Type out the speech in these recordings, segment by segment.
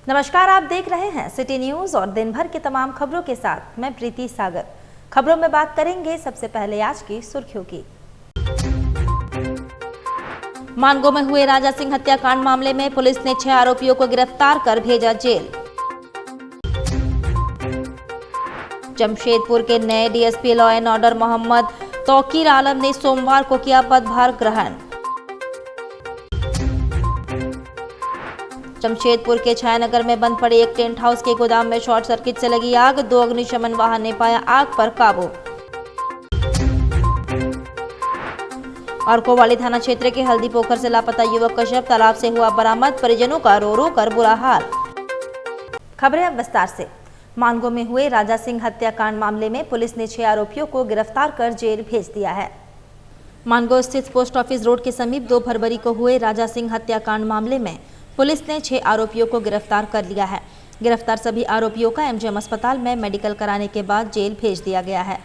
नमस्कार, आप देख रहे हैं सिटी न्यूज और दिन भर की तमाम खबरों के साथ मैं प्रीति सागर। खबरों में बात करेंगे सबसे पहले आज की सुर्खियों की। मानगो में हुए राजा सिंह हत्याकांड मामले में पुलिस ने 6 आरोपियों को गिरफ्तार कर भेजा जेल। जमशेदपुर के नए DSP law and order Mohammad Tauqir Alam ने सोमवार को किया पदभार ग्रहण। जमशेदपुर के छायानगर में बंद पड़े एक टेंट हाउस के गोदाम में शॉर्ट सर्किट से लगी आग। 2 अग्निशमन वाहन ने पाया आग पर काबू। और कोवाली थाना क्षेत्र के हल्दी पोखर से लापता युवक का शव तालाब से हुआ बरामद। परिजनों का रो रो कर बुरा हाल। खबरें अब विस्तार से। मानगो में हुए राजा सिंह हत्याकांड मामले में पुलिस ने 6 आरोपियों को गिरफ्तार कर जेल भेज दिया है। मानगो स्थित पोस्ट ऑफिस रोड के समीप 2 फरवरी को हुए राजा सिंह हत्याकांड मामले में पुलिस ने 6 आरोपियों को गिरफ्तार कर लिया है। गिरफ्तार सभी आरोपियों का एमजीएम अस्पताल में मेडिकल कराने के बाद जेल भेज दिया गया है।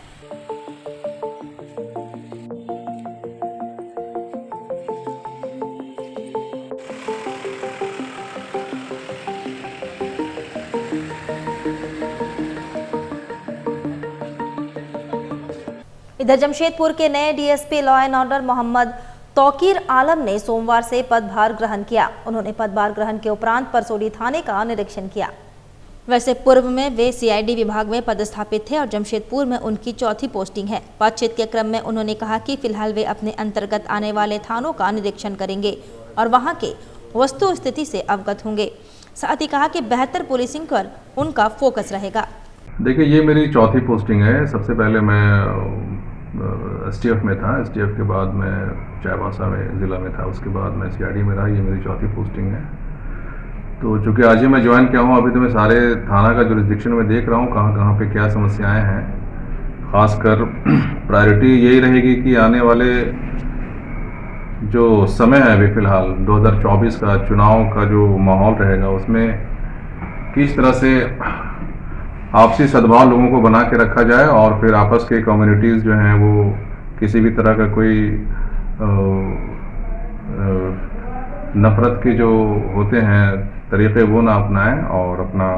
इधर जमशेदपुर के नए DSP law and order Mohammad Tauqir Alam ने सोमवार से पदभार ग्रहण किया। उन्होंने पदभार ग्रहण के उपरांत परसोड़ी थाने का निरीक्षण किया। वैसे पूर्व में वे सीआईडी विभाग में पदस्थापित थे और जमशेदपुर में उनकी 4थी पोस्टिंग है। बातचीत के क्रम में उन्होंने कहा कि फिलहाल वे अपने अंतर्गत आने वाले थानों का निरीक्षण करेंगे और वहां के वस्तु स्थिति से अवगत होंगे। साथ ही कहा कि बेहतर पुलिसिंग पर उनका फोकस रहेगा। देखिए, ये मेरी 4थी पोस्टिंग है। सबसे पहले मैं एसटीएफ में था। एसटीएफ के बाद मैं चाईबासा में ज़िला में था। उसके बाद मैं सीआईडी में रहा। ये मेरी 4थी पोस्टिंग है। तो चूँकि आज ही मैं ज्वाइन किया हूँ, अभी तो मैं सारे थाना का जुरिस्डिक्शन में देख रहा हूँ कहाँ कहाँ पे क्या समस्याएं हैं। ख़ासकर प्रायोरिटी यही रहेगी कि आने वाले जो समय है अभी फ़िलहाल 2024 का चुनाव का जो माहौल रहेगा, उसमें किस तरह से आपसी सद्भाव लोगों को बना के रखा जाए और फिर आपस के कम्युनिटीज़ जो हैं वो किसी भी तरह का कोई नफ़रत के जो होते हैं तरीक़े वो ना अपनाएं और अपना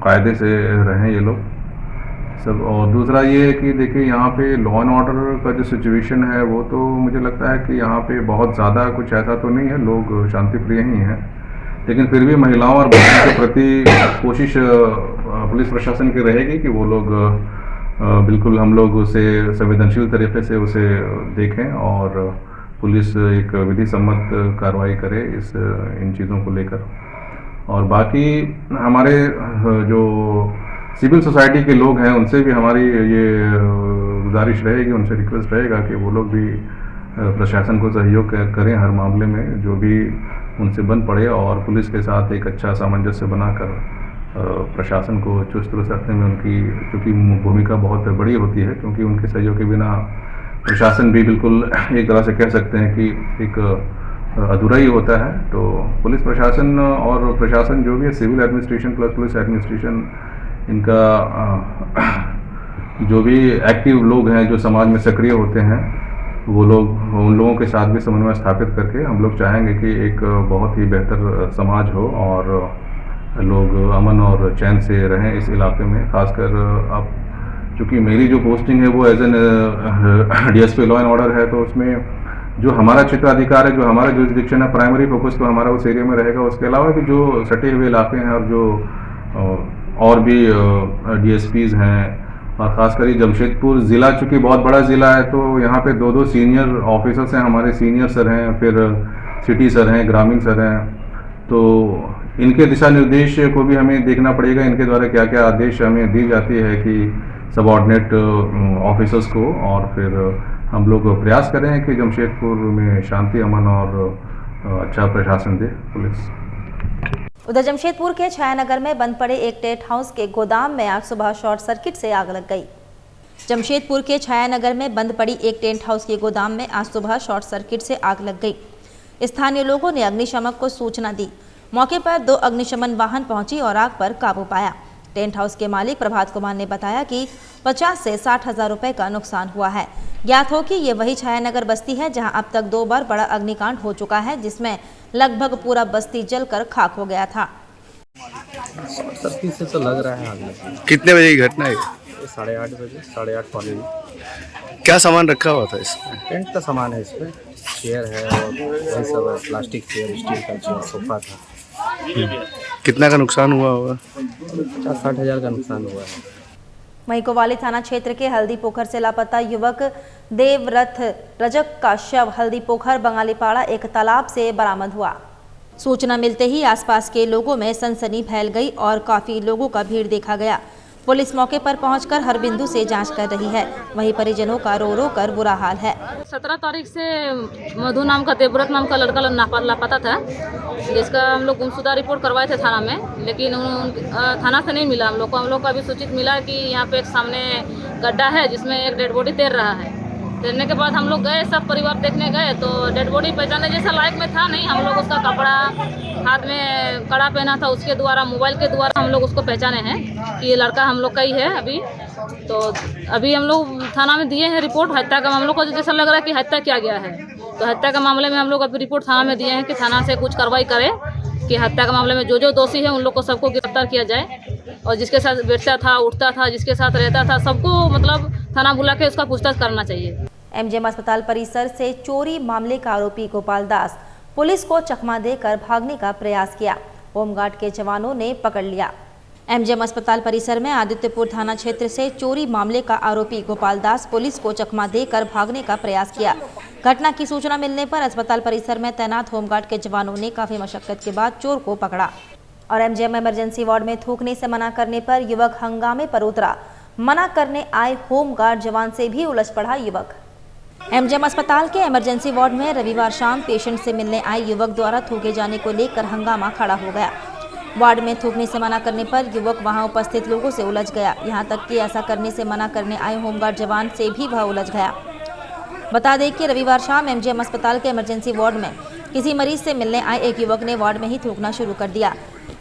कायदे से रहें ये लोग सब। और दूसरा ये है कि देखिए, यहाँ पे लॉ एंड ऑर्डर का जो सिचुएशन है वो तो मुझे लगता है कि यहाँ पे बहुत ज़्यादा कुछ ऐसा तो नहीं है। लोग शांतिप्रिय ही हैं, लेकिन फिर भी महिलाओं और बच्चों के प्रति कोशिश पुलिस प्रशासन की रहेगी कि वो लोग बिल्कुल हम लोग उसे संवेदनशील तरीके से उसे देखें और पुलिस एक विधि सम्मत कार्रवाई करे इन चीज़ों को लेकर। और बाकी हमारे जो सिविल सोसाइटी के लोग हैं उनसे भी हमारी ये गुजारिश रहेगी, उनसे रिक्वेस्ट रहेगा कि वो लोग भी प्रशासन को सहयोग करें हर मामले में जो भी उनसे बन पड़े और पुलिस के साथ एक अच्छा सामंजस्य बनाकर प्रशासन को चुस्त दुरुस्त रखने में उनकी चूँकि भूमिका बहुत बड़ी होती है, क्योंकि उनके सहयोग के बिना प्रशासन भी बिल्कुल एक तरह से कह सकते हैं कि एक अधूरा ही होता है। तो पुलिस प्रशासन और प्रशासन जो भी है, civil administration plus police administration, इनका जो भी एक्टिव लोग हैं जो समाज में सक्रिय होते हैं, वो लोग उन लोगों के साथ भी समन्वय स्थापित करके हम लोग चाहेंगे कि एक बहुत ही बेहतर समाज हो और लोग अमन और चैन से रहें इस इलाके में। खासकर अब चूँकि मेरी जो पोस्टिंग है वो as an DSP law and order है, तो उसमें जो हमारा क्षेत्राधिकार है, जो हमारा जुरिस्डिक्शन है, प्राइमरी फोकस तो हमारा उस एरिया में रहेगा। उसके अलावा भी जो सटे हुए इलाके हैं और जो और भी डीएसपीज़ हैं, और ख़ासकर जमशेदपुर ज़िला चूँकि बहुत बड़ा ज़िला है, तो यहाँ पे 2 सीनियर ऑफिसर्स हैं, हमारे सीनियर सर हैं, फिर सिटी सर हैं, ग्रामीण सर हैं। तो इनके दिशा निर्देश को भी हमें देखना पड़ेगा, इनके द्वारा क्या क्या आदेश हमें दी जाती है कि सबऑर्डिनेट ऑफिसर्स को, और फिर हम लोग प्रयास करें कि जमशेदपुर में शांति, अमन और अच्छा प्रशासन दे पुलिस। उधर जमशेदपुर के छायानगर में बंद पड़े एक टेंट हाउस के गोदाम में आज सुबह शॉर्ट सर्किट से आग लग गई। जमशेदपुर के छायानगर में बंद पड़ी एक टेंट हाउस के गोदाम में आज सुबह शॉर्ट सर्किट से आग लग गई। स्थानीय लोगों ने अग्निशमन को सूचना दी। मौके पर 2 अग्निशमन वाहन पहुंची और आग पर काबू पाया। टेंट हाउस के मालिक प्रभात कुमार ने बताया कि 50 से 60 हज़ार रुपए का नुकसान हुआ है। ज्ञात हो कि ये वही छायानगर बस्ती है जहां अब तक 2 बार बड़ा अग्निकांड हो चुका है, जिसमें लगभग पूरा बस्ती जलकर खाक हो गया था। सर्दी से तो लग रहा है आग कितने बजे की घटना है? ये 8:30 बजे 8:30 पौने में। क्या सामान रखा हुआ था इसमें? टेंट का सामान है इसमें, चेयर है और वही सब है, प्लास्टिक चेयर, स्टील का चेयर, सोफा था। कितना का नुकसान हुआ होगा? 50-60 हज़ार का नुकसान हुआ है। वहीं कोतवाली थाना क्षेत्र के हल्दी पोखर से लापता युवक देवरथ रजक का शव हल्दी पोखर बंगालीपाड़ा एक तालाब से बरामद हुआ। सूचना मिलते ही आसपास के लोगों में सनसनी फैल गई और काफी लोगों का भीड़ देखा गया। पुलिस मौके पर पहुंचकर हर बिंदु से जांच कर रही है। वहीं परिजनों का रो रो कर बुरा हाल है। 17 तारीख से मधु नाम का, देवव्रत नाम का लड़का लापता था, जिसका हम लोग गुमशुदा रिपोर्ट करवाए थे थाना में, लेकिन थाना से नहीं मिला हम लोग को। हम लोग को अभी सूचित मिला कि यहाँ पे एक सामने गड्ढा है जिसमें एक डेड बॉडी तैर रहा है। तैरने के बाद हम लोग गए, सब परिवार देखने गए तो डेड बॉडी पहचानने जैसा लायक में था नहीं। हम लोग उसका कपड़ा, हाथ में कड़ा पहना था, उसके द्वारा, मोबाइल के द्वारा हम लोग उसको पहचाने हैं कि ये लड़का हम लोग का ही है। तो अभी हम लोग थाना में दिए हैं रिपोर्ट हत्या का। हम लोग को जैसा लग रहा है कि हत्या किया गया है, तो हत्या के मामले में हम लोग अभी रिपोर्ट थाना में दिए हैं कि थाना से कुछ कार्रवाई करे कि हत्या के मामले में जो दोषी है उन लोग को सबको गिरफ्तार किया जाए, और जिसके साथ बैठता था, उठता था, जिसके साथ रहता था, सबको मतलब थाना बुला के उसका पूछताछ करना चाहिए। एमजीएम अस्पताल परिसर से चोरी मामले का आरोपी गोपाल दास पुलिस को चकमा देकर भागने का प्रयास किया। होमगार्ड के जवानों ने पकड़ लिया। एमजीएम अस्पताल परिसर में आदित्यपुर थाना क्षेत्र से चोरी मामले का आरोपी गोपाल दास पुलिस को चकमा देकर भागने का प्रयास किया। घटना की सूचना मिलने पर अस्पताल परिसर में तैनात होमगार्ड के जवानों ने काफी मशक्कत के बाद चोर को पकड़ा और एमजीएम इमरजेंसी वार्ड में थूकने से मना करने पर युवक हंगामे पर उतरा। मना करने आए होमगार्ड जवान से भी उलझ पड़ा युवक। एमजीएम अस्पताल के इमरजेंसी वार्ड में रविवार शाम पेशेंट से मिलने आए युवक द्वारा थूके जाने को लेकर हंगामा खड़ा हो गया। वार्ड में थूकने से मना करने पर युवक वहां उपस्थित लोगों से उलझ गया। यहां तक कि ऐसा करने से मना करने आए होमगार्ड जवान से भी वह उलझ गया। बता दें कि रविवार शाम एमजीएम अस्पताल के इमरजेंसी वार्ड में किसी मरीज से मिलने आए एक युवक ने वार्ड में ही थूकना शुरू कर दिया।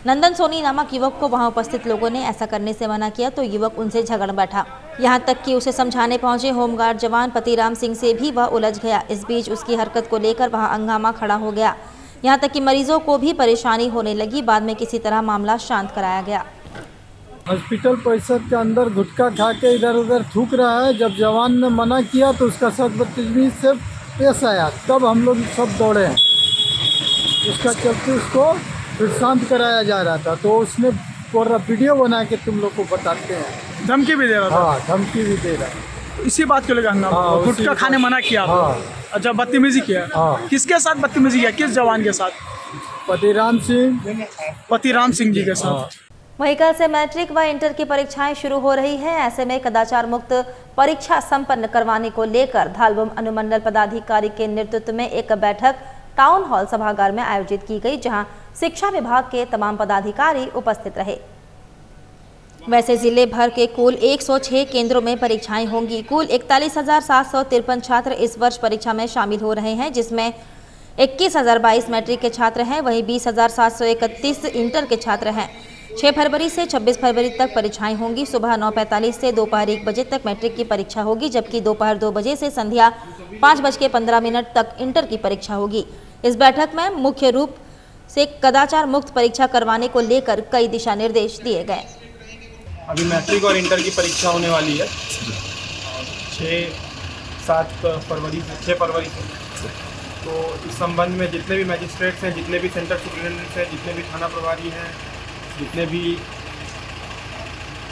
नंदन सोनी नामक युवक को वहां उपस्थित लोगों ने ऐसा करने से मना किया तो युवक उनसे झगड़ बैठा। यहां तक कि उसे समझाने पहुंचे होमगार्ड जवान पतिराम सिंह से भी वह उलझ गया। इस बीच उसकी हरकत को लेकर वहां हंगामा खड़ा हो गया। यहां तक कि मरीजों को भी परेशानी होने लगी। बाद में किसी तरह मामला शांत कराया गया। हॉस्पिटल परिसर के अंदर गुटखा खा के इधर उधर थूक रहा है। जब जवान ने मना किया तो उसका साथ बदतमीजी से पेश आया, तब हम लोग सब दौड़े हैं। उसका चलते उसको फिर शांत कराया जा रहा था, तो उसने पूरा वीडियो बना के तुम लोग को बताते हैं। धमकी भी दे रहा था? हाँ, धमकी भी दे रहा है। इसी बात को लेकर हंगामा? हाँ, गुटखा खाने मना किया? हाँ। अच्छा, बदतमीजी किया? हाँ। किसके साथ बदतमीजी किया? किस जवान के साथ? पतिराम सिंह जी के साथ। हाँ। वहीं कल से मैट्रिक व इंटर की परीक्षाएं शुरू हो रही है। ऐसे में कदाचार मुक्त परीक्षा संपन्न करवाने को लेकर धालबुम अनुमंडल पदाधिकारी के नेतृत्व में एक बैठक टाउन हॉल सभागार में आयोजित की गई, जहां शिक्षा विभाग के तमाम पदाधिकारी उपस्थित रहे। वैसे जिले भर के कुल 106 केंद्रों में परीक्षाएं होंगी। कुल 41,753 छात्र इस वर्ष परीक्षा में शामिल हो रहे हैं, जिसमें 21,022 मैट्रिक के छात्र हैं, वहीं 20,731 इंटर के छात्र हैं। 6 फरवरी से 26 फरवरी तक परीक्षाएं होंगी। सुबह 9:45 से दोपहर 1 बजे तक मैट्रिक की परीक्षा होगी, जबकि दोपहर 2 बजे से संध्या 5:15 तक इंटर की परीक्षा होगी। इस बैठक में मुख्य रूप से कदाचार मुक्त परीक्षा करवाने को लेकर कई दिशा निर्देश दिए गए। अभी मैट्रिक और इंटर की परीक्षा होने वाली है 6 फरवरी से। तो इस संबंध में जितने भी मैजिस्ट्रेट्स हैं, जितने भी सेंटर सुपरिटेंडेंट्स हैं, जितने भी थाना प्रभारी हैं, जितने भी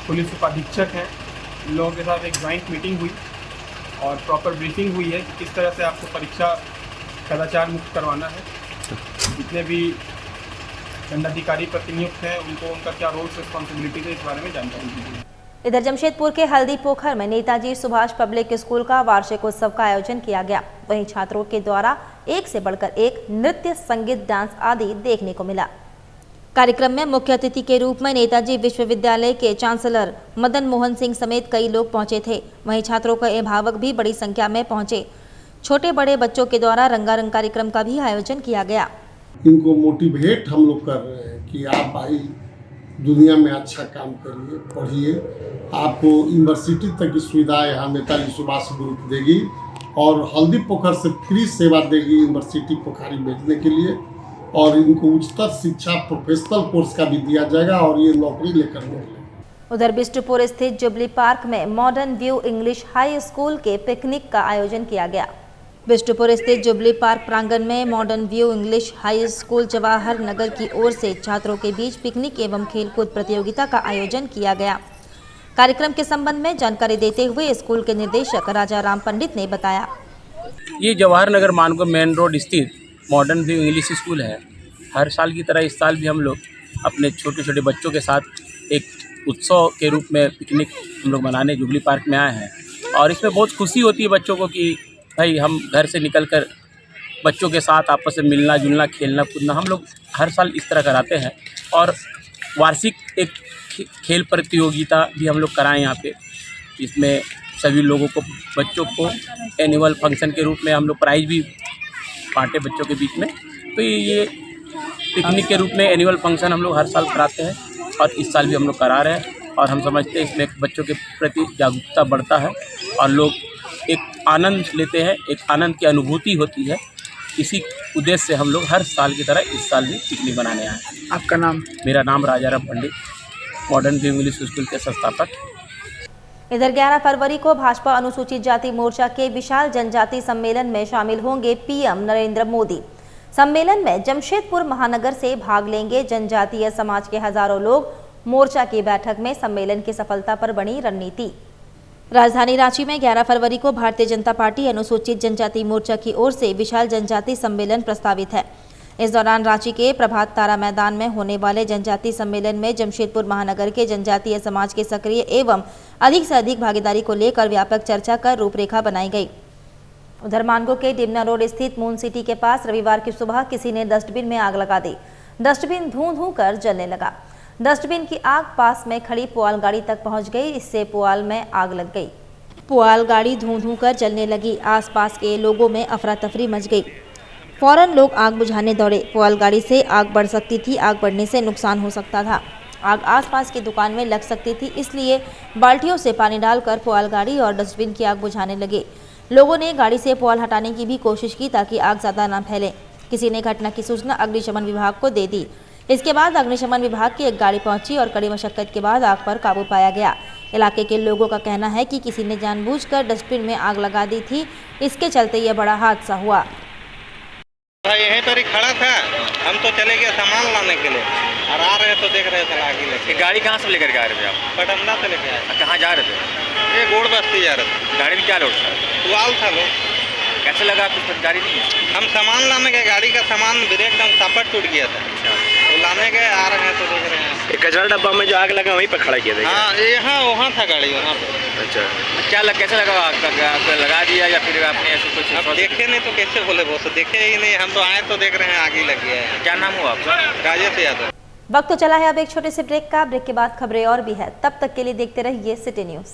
पुलिस उपाधीक्षक हैं, इन लोगों के साथ एक जॉइंट मीटिंग हुई और प्रॉपर ब्रीफिंग हुई है कि किस तरह से आपको परीक्षा कदाचार मुक्त करवाना है। जितने भी दंडाधिकारी प्रतिनियुक्त हैं उनको उनका क्या रोल्स रिस्पॉन्सिबिलिटी है, इस बारे में जानकारी दी गई। इधर जमशेदपुर के हल्दी पोखर में नेताजी सुभाष पब्लिक स्कूल का वार्षिक उत्सव का आयोजन किया गया। वहीं छात्रों के द्वारा एक से बढ़कर एक नृत्य, संगीत, डांस आदि देखने को मिला। कार्यक्रम में मुख्य अतिथि के रूप में नेताजी विश्वविद्यालय के चांसलर मदन मोहन सिंह समेत कई लोग पहुंचे थे। वहीं छात्रों के अभिभावक भी बड़ी संख्या में पहुंचे। छोटे बड़े बच्चों के द्वारा रंगारंग कार्यक्रम का भी आयोजन किया गया। इनको मोटिवेट हम लोग कर रहे हैं कि आप भाई दुनिया में अच्छा काम करिए, पढ़िए। आपको यूनिवर्सिटी तक की सुविधा यहाँ नेताजी सुभाष ग्रुप देगी और हल्दी पोखर से फ्री सेवा देगी यूनिवर्सिटी पोखरी भेजने के लिए, और इनको उच्चतर शिक्षा प्रोफेशनल कोर्स का भी दिया जाएगा और ये नौकरी लेकर निकलेंगे। उधर बिष्टुपुर स्थित जुबली पार्क में modern view English high school के पिकनिक का आयोजन किया गया। बिष्टुपुर स्थित जुबली पार्क प्रांगण में modern view English high school Jawahar Nagar की ओर से छात्रों के बीच पिकनिक एवं खेलकूद प्रतियोगिता का आयोजन किया गया। कार्यक्रम के संबंध में जानकारी देते हुए स्कूल के निदेशक राजा राम पंडित ने बताया, ये जवाहर नगर मानगो मेन रोड स्थित मॉडर्न व्यू इंग्लिश स्कूल है। हर साल की तरह इस साल भी हम लोग अपने छोटे छोटे बच्चों के साथ एक उत्सव के रूप में पिकनिक हम लोग मनाने जुबली पार्क में आए हैं, और इसमें बहुत खुशी होती है बच्चों को कि भाई हम घर से निकलकर बच्चों के साथ आपस में मिलना जुलना खेलना कूदना हम लोग हर साल इस तरह कराते हैं। और वार्षिक एक खेल प्रतियोगिता भी हम लोग कराएं यहाँ पे, इसमें सभी लोगों को बच्चों को एनुअल फंक्शन के रूप में हम लोग प्राइज़ भी बांटे बच्चों के बीच में। तो ये पिकनिक के रूप में एनुअल फंक्शन हम लोग हर साल कराते हैं और इस साल भी हम लोग करा रहे हैं, और हम समझते हैं इसमें बच्चों के प्रति जागरूकता बढ़ता है और लोग एक आनंद लेते हैं, एक आनंद की अनुभूति होती है। इसी उद्देश्य से हम लोग हर साल की तरह इस साल भी पिकनिक मनाने आए। आपका नाम? मेरा नाम राजा राम पंडित, मॉडर्न व्यू इंग्लिश स्कूल के संस्थापक। इधर 11 फरवरी को भाजपा अनुसूचित जाति मोर्चा के विशाल जनजाति सम्मेलन में शामिल होंगे पीएम नरेंद्र मोदी। सम्मेलन में जमशेदपुर महानगर से भाग लेंगे जनजातीय समाज के हजारों लोग। मोर्चा की बैठक में सम्मेलन की सफलता पर बनी रणनीति। राजधानी रांची में 11 फरवरी को भारतीय जनता पार्टी अनुसूचित जनजाति मोर्चा की ओर से विशाल जनजाति सम्मेलन प्रस्तावित है। इस दौरान रांची के प्रभात तारा मैदान में होने वाले जनजाति सम्मेलन में जमशेदपुर महानगर के जनजातीय समाज के सक्रिय एवं अधिक से अधिक भागीदारी को लेकर व्यापक चर्चा कर रूपरेखा बनाई गई। उधर मानगो के डिमना रोड स्थित मून सिटी के पास रविवार की सुबह किसी ने डस्टबिन में आग लगा दी। डस्टबिन धूं कर जलने लगा। डस्टबिन की आग पास में खड़ी पुआल गाड़ी तक पहुंच गई, इससे पुआल में आग लग गई। पुआल गाड़ी धूं कर जलने लगी। आसपास के लोगों में अफरा तफरी मच गई। फौरन लोग आग बुझाने दौड़े। पुआल गाड़ी से आग बढ़ सकती थी, आग बढ़ने से नुकसान हो सकता था। आग आसपास की दुकान में लग सकती थी, इसलिए बाल्टियों से पानी डालकर पुआल गाड़ी और डस्टबिन की आग बुझाने लगे। लोगों ने गाड़ी से पुआल हटाने की भी कोशिश की ताकि आग ज़्यादा न फैले। किसी ने घटना की सूचना अग्निशमन विभाग को दे दी। इसके बाद अग्निशमन विभाग की एक गाड़ी पहुंची और कड़ी मशक्कत के बाद आग पर काबू पाया गया। इलाके के लोगों का कहना है कि किसी ने जानबूझकर डस्टबिन में आग लगा दी थी, इसके चलते यह बड़ा हादसा हुआ। यहीं पर ही खड़ा था, हम तो चले गए सामान लाने के लिए और आ रहे तो देख रहे थे आगे लेके। गाड़ी कहाँ से लेकर आ रहे थे आप? पटना से लेके आए। कहाँ जा रहे थे? ये गोड़ बस्ती जा रहे थे। गाड़ी में क्या लोड था? पुआल था लोग। कैसे लगा? कुछ गाड़ी नहीं है। हम सामान लाने गए, गाड़ी का सामान ब्रेक डाउन सापट टूट गया था, तो लाने गए, आ रहे हैं तो देख रहे हैं। कचरा डब्बा में जो आग लगा वहीं पर खड़ा किया था? हाँ, यहाँ वहाँ था गाड़ी, वहाँ पर। अच्छा, क्या कैसे लगा? लगा दिया या फिर आपने ऐसे कुछ? अब देखे नहीं तो कैसे बोले, वो तो देखे ही नहीं, हम तो आए तो देख रहे हैं आगे लग गया है। क्या नाम हुआ आपका? राजेश यादव। वक्त तो चला है अब एक छोटे से ब्रेक का। ब्रेक के बाद खबरें और भी है, तब तक के लिए देखते रहिए सिटी न्यूज।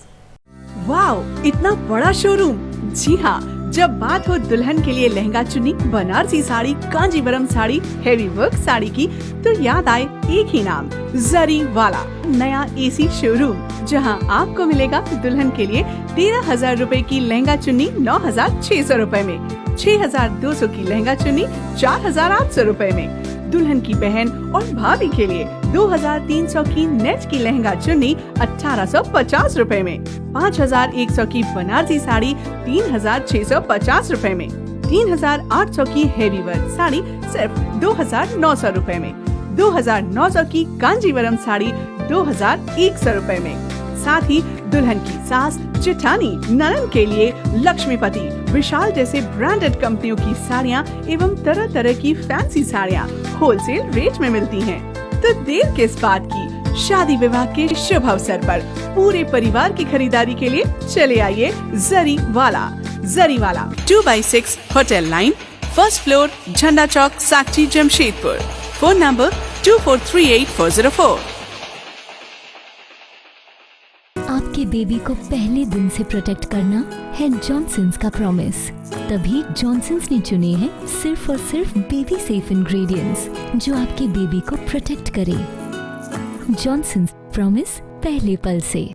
वाओ, इतना बड़ा शोरूम! जी हाँ, जब बात हो दुल्हन के लिए लहंगा चुन्नी, बनारसी साड़ी, कांजीवरम साड़ी, हेवी वर्क साड़ी की, तो याद आए एक ही नाम, जरी वाला। नया एसी शोरूम, जहां आपको मिलेगा दुल्हन के लिए 13,000 रूपए की लहंगा चुन्नी 9,600 रूपए में, 6,200 की लहंगा चुन्नी 4,800 रूपए में। दुल्हन की बहन और भाभी के लिए 2,300 की नेट की लहंगा चुन्नी 1,850 रूपए में, 5,100 की बनारसी साड़ी 3,650 रूपए में, 3,800 की हेवी वर्क साड़ी सिर्फ 2,900 रूपए में, 2,900 की कांजीवरम साड़ी 2,100 रूपए में। साथ ही दुल्हन की सास, जेठानी, ननद के लिए लक्ष्मीपति, विशाल जैसे ब्रांडेड कंपनियों की साड़ियाँ एवं तरह तरह की फैंसी साड़ियाँ होलसेल रेट में मिलती हैं। तो देर किस बात की? शादी विवाह के शुभ अवसर पर पूरे परिवार की खरीदारी के लिए चले आइए जरी वाला। जरी वाला 2x6 hotel line, first floor, Jhanda Chowk, Sakshi, Jamshedpur. Phone number 2438-404। आपके बेबी को पहले दिन से प्रोटेक्ट करना है जॉनसन्स का प्रॉमिस। तभी जॉनसन्स ने चुने हैं सिर्फ और सिर्फ बेबी सेफ इंग्रेडिएंट्स जो आपके बेबी को प्रोटेक्ट करे। जॉनसन्स प्रॉमिस पहले पल से।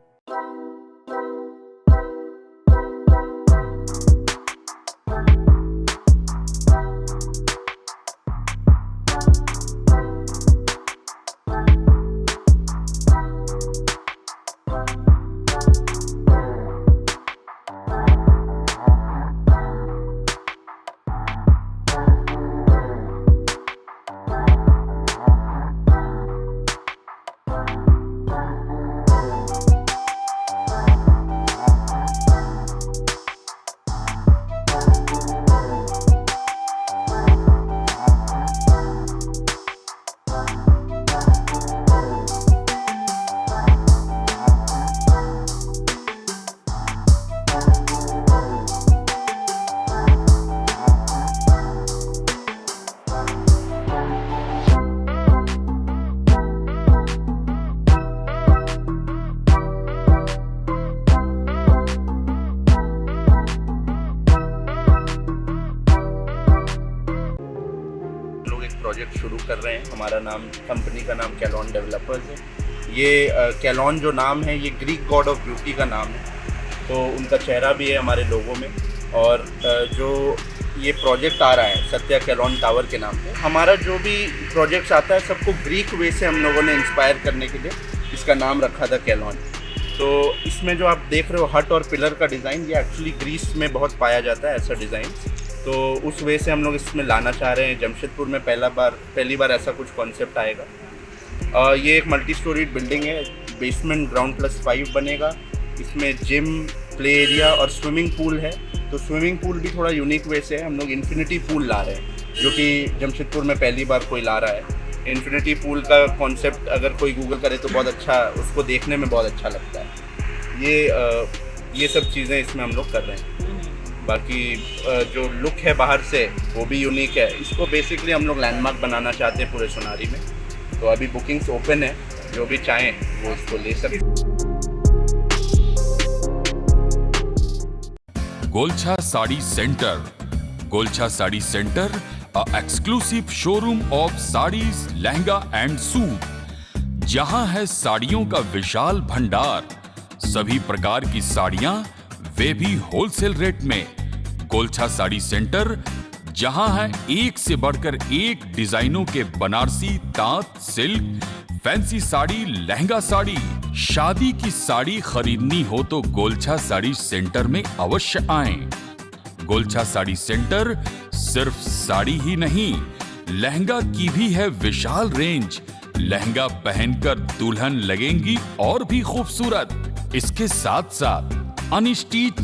प्रोजेक्ट शुरू कर रहे हैं। हमारा नाम, कंपनी का नाम कैलॉन डेवलपर्स है। ये कैलॉन जो नाम है ये ग्रीक गॉड ऑफ ब्यूटी का नाम है, तो उनका चेहरा भी है हमारे लोगों में। और जो ये प्रोजेक्ट आ रहा है सत्या कैलॉन टावर के नाम पे, हमारा जो भी प्रोजेक्ट्स आता है सबको ग्रीक वे से हम लोगों ने इंस्पायर करने के लिए इसका नाम रखा था कैलॉन। तो इसमें जो आप देख रहे हो हट और पिलर का डिज़ाइन, ये एक्चुअली ग्रीस में बहुत पाया जाता है ऐसा डिज़ाइन, तो उस वे से हम लोग इसमें लाना चाह रहे हैं। जमशेदपुर में पहली बार ऐसा कुछ कॉन्सेप्ट आएगा। ये एक मल्टी स्टोरीड बिल्डिंग है, बेसमेंट ग्राउंड +5 बनेगा। इसमें जिम, प्ले एरिया और स्विमिंग पूल है। तो स्विमिंग पूल भी थोड़ा यूनिक वे से हम लोग इन्फिनिटी पूल ला रहे हैं, जो कि जमशेदपुर में पहली बार कोई ला रहा है। इन्फिनिटी पूल का कॉन्सेप्ट अगर कोई गूगल करे तो बहुत अच्छा, उसको देखने में बहुत अच्छा लगता है। ये सब चीज़ें इसमें हम लोग कर रहे हैं। बाकी जो लुक है बाहर से वो भी यूनिक है। इसको बेसिकली हम लोग लैंडमार्क बनाना चाहते हैं पूरे सोनारी में। तो अभी बुकिंग्स ओपन है, जो भी चाहें वो इसको ले सकते। Golchha sari centre. Golchha sari centre, a exclusive showroom of saris, lehenga and suit. जहां है साड़ियों का विशाल भंडार, सभी प्रकार की साड़ियां, वे भी होलसेल रेट में। गोलछा साड़ी सेंटर, जहां है एक से बढ़कर एक डिजाइनों के बनारसी, तांत, सिल्क, फैंसी साड़ी, लहंगा साड़ी। शादी की साड़ी खरीदनी हो तो गोलछा साड़ी सेंटर में अवश्य आएं। गोलछा साड़ी सेंटर सिर्फ साड़ी ही नहीं, लहंगा की भी है विशाल रेंज। लहंगा पहनकर दुल्हन लगेंगी और भी खूबसूरत। इसके साथ साथ अनस्टिच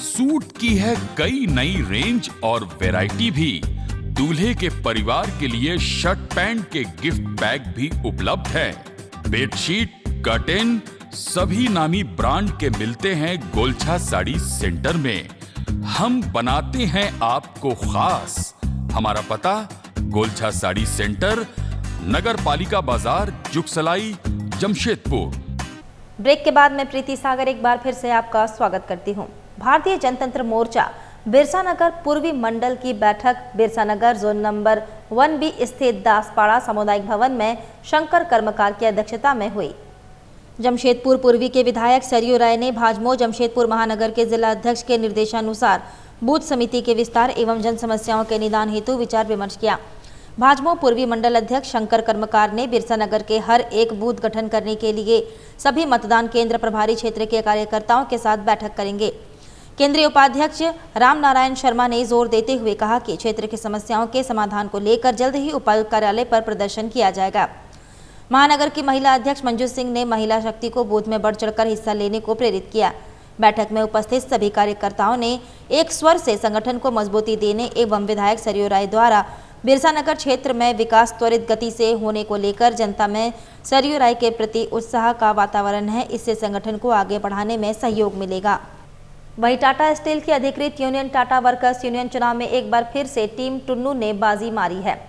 सूट की है कई नई रेंज और वैरायटी भी। दूल्हे के परिवार के लिए शर्ट पैंट के गिफ्ट बैग भी उपलब्ध है। बेडशीट, कर्टेन सभी नामी ब्रांड के मिलते हैं गोलछा साड़ी सेंटर में। हम बनाते हैं आपको खास। हमारा पता गोलछा साड़ी सेंटर, नगर पालिका बाजार, जुगसलाई, जमशेदपुर। ब्रेक के बाद मैं प्रीति सागर एक बार फिर से आपका स्वागत करती हूं। भारतीय जनतंत्र मोर्चा बिरसानगर पूर्वी मंडल की बैठक बिरसानगर जोन नंबर 1B स्थित दासपाड़ा सामुदायिक भवन में शंकर कर्मकार की अध्यक्षता में हुई। जमशेदपुर पूर्वी के विधायक सरयू राय ने भाजमो जमशेदपुर महानगर के जिला अध्यक्ष के निर्देशानुसार बूथ समिति के विस्तार एवं जन समस्याओं के निदान हेतु विचार विमर्श किया। भाजपा पूर्वी मंडल अध्यक्ष शंकर कर्मकार ने बिरसानगर के हर एक बूथ गठन करने के लिए सभी मतदान केंद्र प्रभारी क्षेत्र के कार्यकर्ताओं के साथ बैठक करेंगे। केंद्रीय उपाध्यक्ष राम नारायण शर्मा ने जोर देते हुए कहा कि क्षेत्र की समस्याओं के समाधान को लेकर जल्द ही उपायुक्त कार्यालय पर प्रदर्शन किया जाएगा। महानगर की महिला अध्यक्ष मंजू सिंह ने महिला शक्ति को बूथ में बढ़ चढ़कर हिस्सा लेने को प्रेरित किया। बैठक में उपस्थित सभी कार्यकर्ताओं ने एक स्वर से संगठन को मजबूती देने एवं विधायक सरयू राय द्वारा बिरसानगर क्षेत्र में विकास त्वरित गति से होने को लेकर जनता में सरयू राय के प्रति उत्साह का वातावरण है। इससे संगठन को आगे बढ़ाने में सहयोग मिलेगा। वहीं टाटा स्टील की अधिकृत यूनियन टाटा वर्कर्स यूनियन चुनाव में एक बार फिर से टीम टुन्नू ने बाजी मारी है।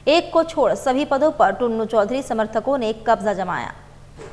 एक को छोड़ सभी पदों पर टुन्नू चौधरी समर्थकों ने कब्जा जमाया।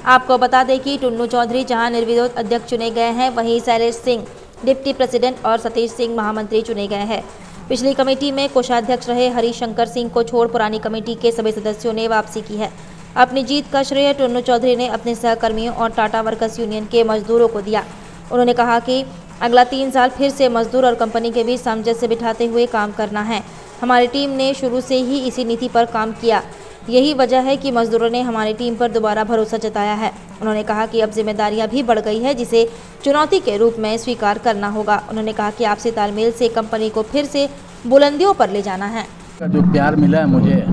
आपको बता दें कि टुन्नू चौधरी जहां निर्विरोध अध्यक्ष चुने गए हैं, वहीं शैलेश सिंह डिप्टी प्रेसिडेंट और सतीश सिंह महामंत्री चुने गए हैं। पिछली कमेटी में कोषाध्यक्ष रहे हरिशंकर सिंह को छोड़ पुरानी कमेटी के सभी सदस्यों ने वापसी की है। अपनी जीत का श्रेय टुन्नू चौधरी ने अपने सहकर्मियों और टाटा वर्कर्स यूनियन के मजदूरों को दिया। उन्होंने कहा कि अगला 3 साल फिर से मजदूर और कंपनी के बीच सामंजस्य बिठाते हुए काम करना है। हमारी टीम ने शुरू से ही इसी नीति पर काम किया। यही वजह है कि मजदूरों ने हमारी टीम पर दोबारा भरोसा जताया है। उन्होंने कहा कि अब जिम्मेदारियां भी बढ़ गई है, जिसे चुनौती के रूप में स्वीकार करना होगा। उन्होंने कहा कि आपसी तालमेल से कंपनी को फिर से बुलंदियों पर ले जाना है। जो प्यार मिला है मुझे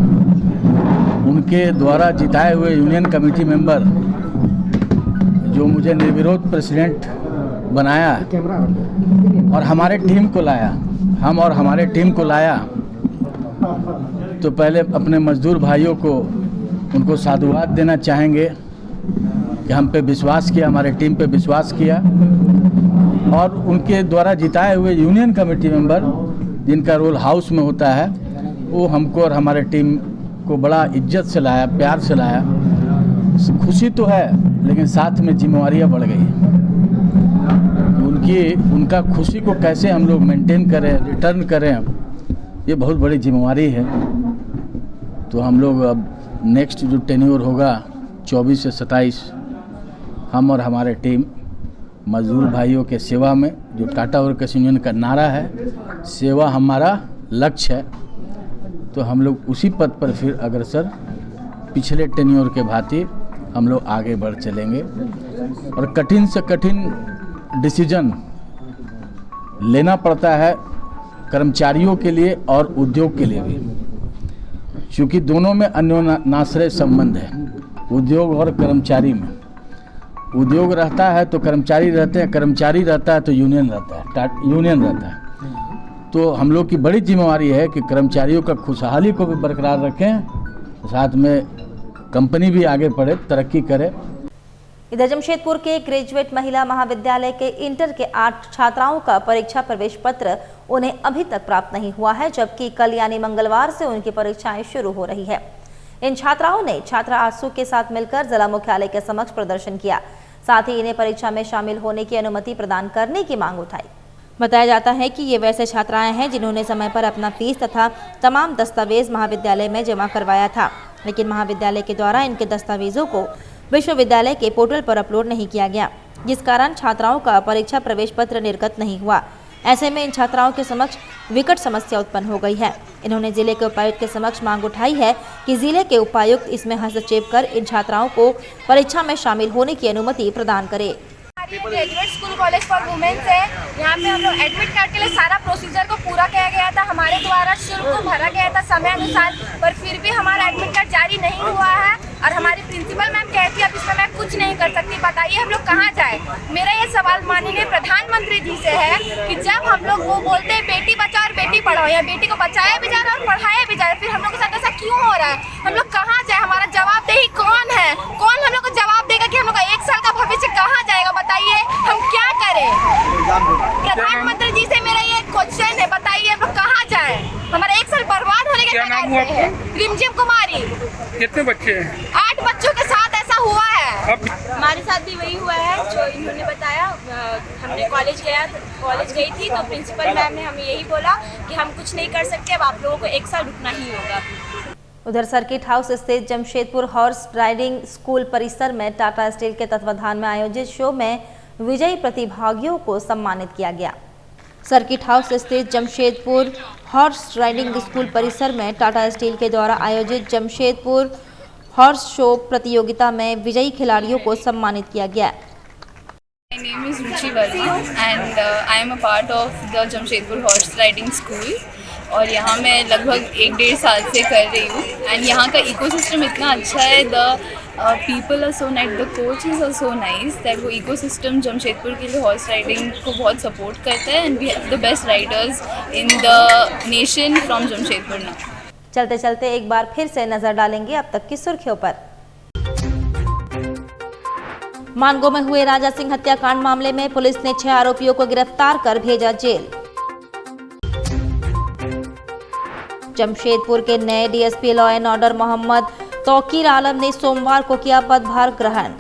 उनके द्वारा जिताए हुए यूनियन कमेटी मेंबर जो मुझे निर्विरोध प्रेसिडेंट बनाया और हमारे टीम को लाया, तो पहले अपने मजदूर भाइयों को उनको साधुवाद देना चाहेंगे कि हम पे विश्वास किया, हमारे टीम पे विश्वास किया और उनके द्वारा जिताए हुए यूनियन कमेटी मेंबर जिनका रोल हाउस में होता है वो हमको और हमारे टीम को बड़ा इज्जत से लाया, प्यार से लाया। खुशी तो है लेकिन साथ में जिम्मेवारियाँ बढ़ गई। उनका खुशी को कैसे हम लोग मेंटेन करें, रिटर्न करें, ये बहुत बड़ी जिम्मेवारी है। तो हम लोग अब नेक्स्ट जो टेन्योर होगा 24 से 27 हम और हमारे टीम मजदूर भाइयों के सेवा में, जो टाटा वर्कर्स यूनियन का नारा है, सेवा हमारा लक्ष्य है, तो हम लोग उसी पद पर फिर अग्रसर पिछले टेन्योर के भांति हम लोग आगे बढ़ चलेंगे और कठिन से कठिन डिसीजन लेना पड़ता है कर्मचारियों के लिए और उद्योग के लिए भी, क्योंकि दोनों में अन्योन्याश्रय संबंध है। उद्योग और कर्मचारी में, उद्योग रहता है तो कर्मचारी रहते हैं, कर्मचारी रहता है तो यूनियन रहता है। तो हम लोग की बड़ी जिम्मेवारी है कि कर्मचारियों का खुशहाली को भी बरकरार रखें, साथ में कंपनी भी आगे बढ़े, तरक्की करे। इधर जमशेदपुर के ग्रेजुएट महिला महाविद्यालय के इंटर के 8 छात्राओं का परीक्षा प्रवेश पत्र उन्हें अभी तक प्राप्त नहीं हुआ है, जबकि कल यानी मंगलवार से उनकी परीक्षाएं शुरू हो रही है। इन छात्राओं ने छात्रा आसू के साथ मिलकर जिला मुख्यालय के समक्ष प्रदर्शन किया, साथ ही इन्हें परीक्षा में शामिल होने की अनुमति प्रदान करने की मांग उठाई। बताया जाता है कि ये वैसे छात्राएं हैं जिन्होंने समय पर अपना फीस तथा तमाम दस्तावेज महाविद्यालय में जमा करवाया था, लेकिन महाविद्यालय के द्वारा इनके दस्तावेजों को विश्वविद्यालय के पोर्टल पर अपलोड नहीं किया गया, जिस कारण छात्राओं का परीक्षा प्रवेश पत्र निर्गत नहीं हुआ। ऐसे में इन छात्राओं के समक्ष विकट समस्या उत्पन्न हो गई है। इन्होंने जिले के उपायुक्त के समक्ष मांग उठाई है कि जिले के उपायुक्त इसमें हस्तक्षेप कर इन छात्राओं को परीक्षा में शामिल होने की अनुमति प्रदान करे। Graduate school college for womens है, यहाँ पे हम लोग एडमिट कार्ड के लिए सारा प्रोसीजर को पूरा किया गया था, हमारे द्वारा शुल्क को भरा गया था समय अनुसार, पर फिर भी हमारा एडमिट कार्ड जारी नहीं हुआ है और हमारी प्रिंसिपल मैम कहती है अब इसमें मैं कुछ नहीं कर सकती। बताइए हम लोग कहाँ जाए। मेरा ये सवाल माननीय प्रधानमंत्री जी से है कि जब हम लोग वो बोलते हैं बेटी बचाओ और बेटी पढ़ाओ, या बेटी को बचाया भी जा रहा है और पढ़ाया भी जा रहा है, फिर हम लोग के साथ ऐसा क्यों हो रहा है? हम लोग कहाँ जाए? हमारा जवाबदेही कौन है? कौन हम लोग को जवाब देगा कि हम लोग का 1 साल का भविष्य कहाँ जाएगा? बताइए हम क्या करें? प्रधानमंत्री जी से मेरा ये क्वेश्चन है, बताइए हम लोग कहाँ जाए? हमारा 1 साल बर्बाद होने के क्या नाम हुआ आपका? रिमझिम कुमारी। कितने बच्चे हैं? 8 बच्चों के साथ ऐसा हुआ है। हमारे साथ भी वही हुआ है जो इन्होंने बताया। हमने कॉलेज गई थी तो प्रिंसिपल मैम ने हमें यही बोला कि हम कुछ नहीं कर सकते, अब आप लोगों को 1 साल रुकना ही होगा। उधर सर्किट हाउस स्थित जमशेदपुर हॉर्स राइडिंग स्कूल परिसर में टाटा स्टील के तत्वाधान में आयोजित शो में विजयी प्रतिभागियों को सम्मानित किया गया। सर्किट हाउस स्थित जमशेदपुर हॉर्स राइडिंग स्कूल परिसर में टाटा स्टील के द्वारा आयोजित जमशेदपुर हॉर्स शो प्रतियोगिता में विजयी खिलाड़ियों को सम्मानित किया गया। My name is Ruchi Verma and I am a part of the Jamshedpur Horse Riding School और यहाँ मैं लगभग 1-1.5 साल से कर रही हूँ एंड यहाँ का इकोसिस्टम इतना अच्छा है। The people are so nice, the coaches are so nice that वो इकोसिस्टम जमशेदपुर के लिए हॉर्स राइडिंग को बहुत सपोर्ट करता है and we have the best riders in the nation from Jamshedpur now. चलते चलते एक बार फिर से नजर डालेंगे अब तक की सुर्खियों पर। मानगो में हुए राजा सिंह हत्याकांड मामले में पुलिस ने 6 आरोपियों को गिरफ्तार कर भेजा जेल। जमशेदपुर के नए DSP law and order Mohammad Tauqir Alam ने सोमवार को किया पदभार ग्रहण।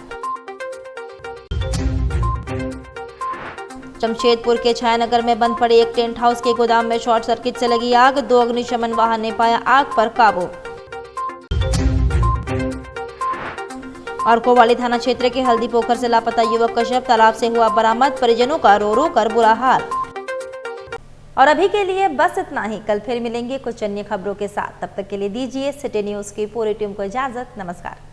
जमशेदपुर के छायानगर में बंद पड़े एक टेंट हाउस के गोदाम में शॉर्ट सर्किट से लगी आग, 2 अग्निशमन वाहन ने पाया आग पर काबू। और कोवाली थाना क्षेत्र के हल्दी पोखर से लापता युवक का शव तालाब से हुआ बरामद, परिजनों का रो रो कर बुरा हाल। और अभी के लिए बस इतना ही। कल फिर मिलेंगे कुछ अन्य खबरों के साथ। तब तक के लिए दीजिए सिटी न्यूज की पूरी टीम को इजाजत। नमस्कार।